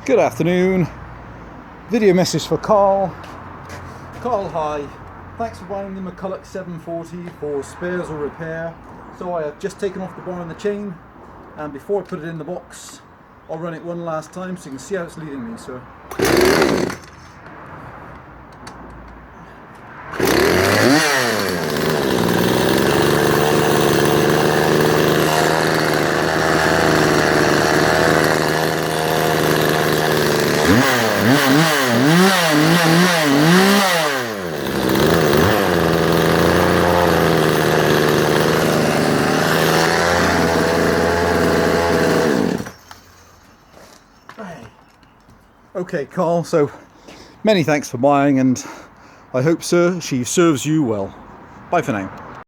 Good afternoon. Video message for Carl. Carl, hi. Thanks for buying the Mcculloch 740 for spares or repair. So I have just taken off the bar and the chain, and before I put it in the box, I'll run it one last time so you can see how it's leading me. So. Okay, Carl, so many thanks for buying, and I hope, sir, she serves you well. Bye for now.